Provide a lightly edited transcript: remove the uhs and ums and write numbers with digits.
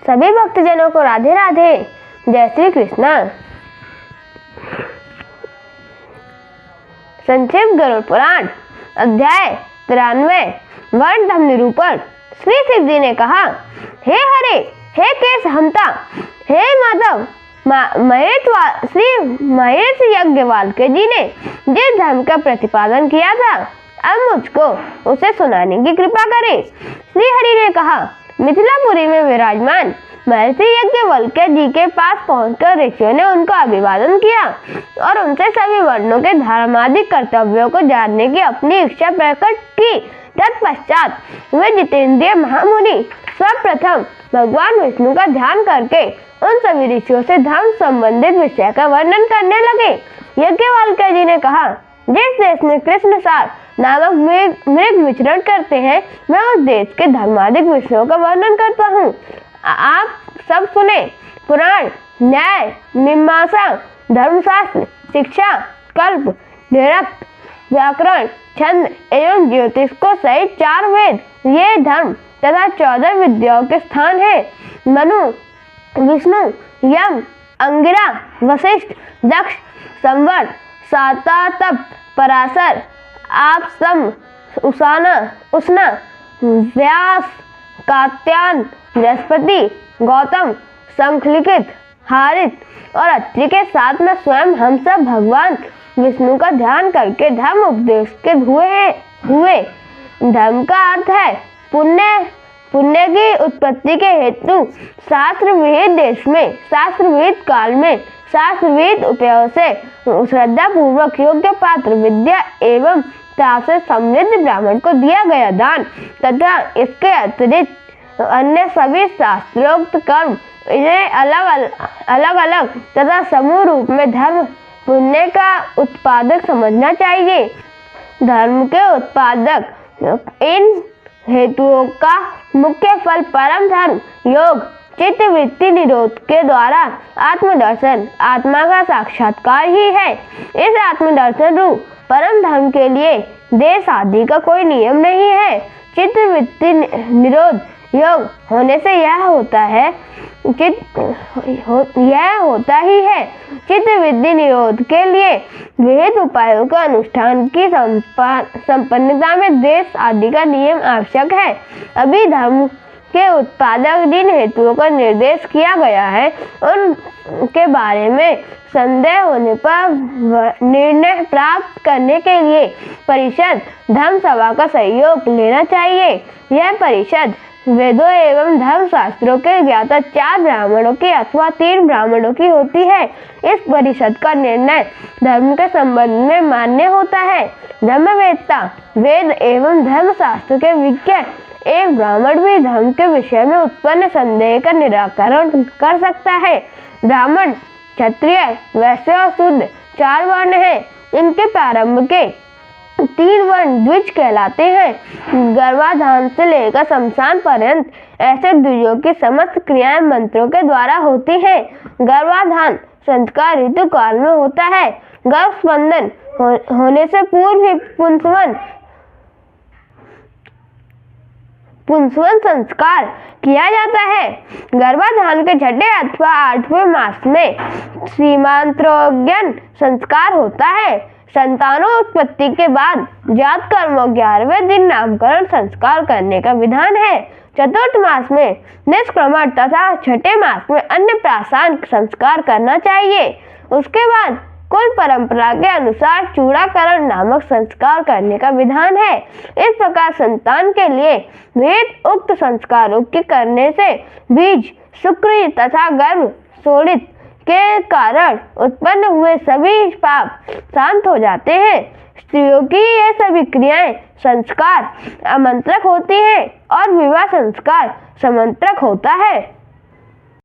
सभी भक्तजनों को राधे राधे। जय श्री कृष्ण। संक्षिप्त गरुड़ पुराण अध्याय 93 वर्ण धर्म निरूपण। श्री शिव जी ने कहा, हे हरे, हे केश हंता, हे माधव, श्री महेश यज्ञवाल्क्य जी ने जिस धर्म का प्रतिपादन किया था, अब मुझको उसे सुनाने की कृपा करें। श्री हरि ने कहा, मिथिलापुरी में विराजमान महर्षि यज्ञवल्क्य जी के पास पहुंचकर ऋषियों ने उनको अभिवादन किया और उनसे सभी वर्णों के धर्मादि कर्तव्यों को जानने की अपनी इच्छा प्रकट की। तत्पश्चात वे जितेंद्रिय महामुनि सर्वप्रथम भगवान विष्णु का ध्यान करके उन सभी ऋषियों से धर्म संबंधित विषय का वर्णन करने लगे। यज्ञवल्क्य जी ने कहा, जिस देश में कृष्ण सार नामक मृग विचरण करते हैं, मैं उस देश के धर्मादिक विषयों का वर्णन करता हूँ। आप सब सुने। पुराण, न्याय, मीमांसा, धर्मशास्त्र, शिक्षा, कल्प, निरुक्त, व्याकरण, छंद एवं ज्योतिष को सहित 4 वेद, ये धर्म तथा 14 विद्याओं के स्थान है। मनु, विष्णु, यम, अंगिरा, वशिष्ठ, दक्ष, संवर, सातातप, पराशर, आप सम, उष्णा, व्यास, कात्यायन, बृहस्पति, गौतम, शंखलिखित, हारित और अत्रि के साथ में स्वयं हम सब भगवान विष्णु का ध्यान करके धर्म उपदेश के हुए। धर्म का अर्थ है पुण्य की उत्पत्ति के हेतु शास्त्र विहित देश में, शास्त्र विहित काल में, शास्त्र विहित उपायों से श्रद्धा पूर्वक योग्य पात्र विद्या एवं से समृद्ध ब्राह्मण को दिया गया दान तथा इसके अतिरिक्त अन्य सभी शास्त्रोक्त कर्म, इन्हें अलग अलग तथा समूह रूप में धर्म पुण्य का उत्पादक समझना चाहिए। धर्म के उत्पादक इन हेतुओं का मुख्य फल परम धर्म, योग, चित्त वृत्ति निरोध के द्वारा आत्मदर्शन, आत्मा का साक्षात्कार ही है। इस आत्मदर्शन रूप परम धर्म के लिए देश आदि का कोई नियम नहीं है। चित्त वृत्ति निरोध योग होने से यह होता ही है। चित्त वृत्ति निरोध के लिए विहित उपायों के अनुष्ठान की संपन्नता में देश आदि का नियम आवश्यक है। अभी धर्म के उत्पादक जिन हेतुओं का निर्देश किया गया है, उनके बारे में संदेह होने पर निर्णय प्राप्त करने के लिए परिषद धर्म सभा का सहयोग लेना चाहिए। यह परिषद वेदों एवं धर्म शास्त्रों के ज्ञाता 4 ब्राह्मणों की अथवा 3 ब्राह्मणों की होती है। इस परिषद का निर्णय धर्म के संबंध में मान्य होता है। धर्मवेत्ता वेद एवं धर्म शास्त्र के विज्ञ एक ब्राह्मण भी धर्म के विषय में उत्पन्न संदेह का निराकरण कर सकता है। ब्राह्मण, क्षत्रिय, वैश्य और शूद्र 4 वर्ण हैं। इनके प्रारंभ के 3 वर्ण द्विज कहलाते हैं। गर्भाधान से लेकर शमशान पर्यंत ऐसे द्विजों की समस्त क्रियाएं मंत्रों के द्वारा होती हैं। गर्भाधान संस्कार ऋतु काल में होता है। गर्भ स्पंदन होने से पूर्व ही पुंसवन संस्कार किया जाता है। गर्भाधान के 6ठे अथवा 8वें मास में सीमांत्रोज्ञान संस्कार होता है। संतानोत्पत्ति के बाद जात कर्मों 11वें दिन नामकरण संस्कार करने का विधान है। चतुर्थ मास में निष्क्रमण तथा 6ठे मास में अन्नप्राशन संस्कार करना चाहिए। उसके बाद कुल परंपरा के अनुसार चूड़ाकरण नामक संस्कार करने का विधान है। इस प्रकार संतान के लिए विहित उक्त संस्कारों के करने से बीज, शुक्र तथा गर्भ शोणित के कारण उत्पन्न हुए सभी पाप शांत हो जाते हैं। स्त्रियों की ये सभी क्रियाएं संस्कार आमंत्रक होती हैं और विवाह संस्कार समंत्रक होता है।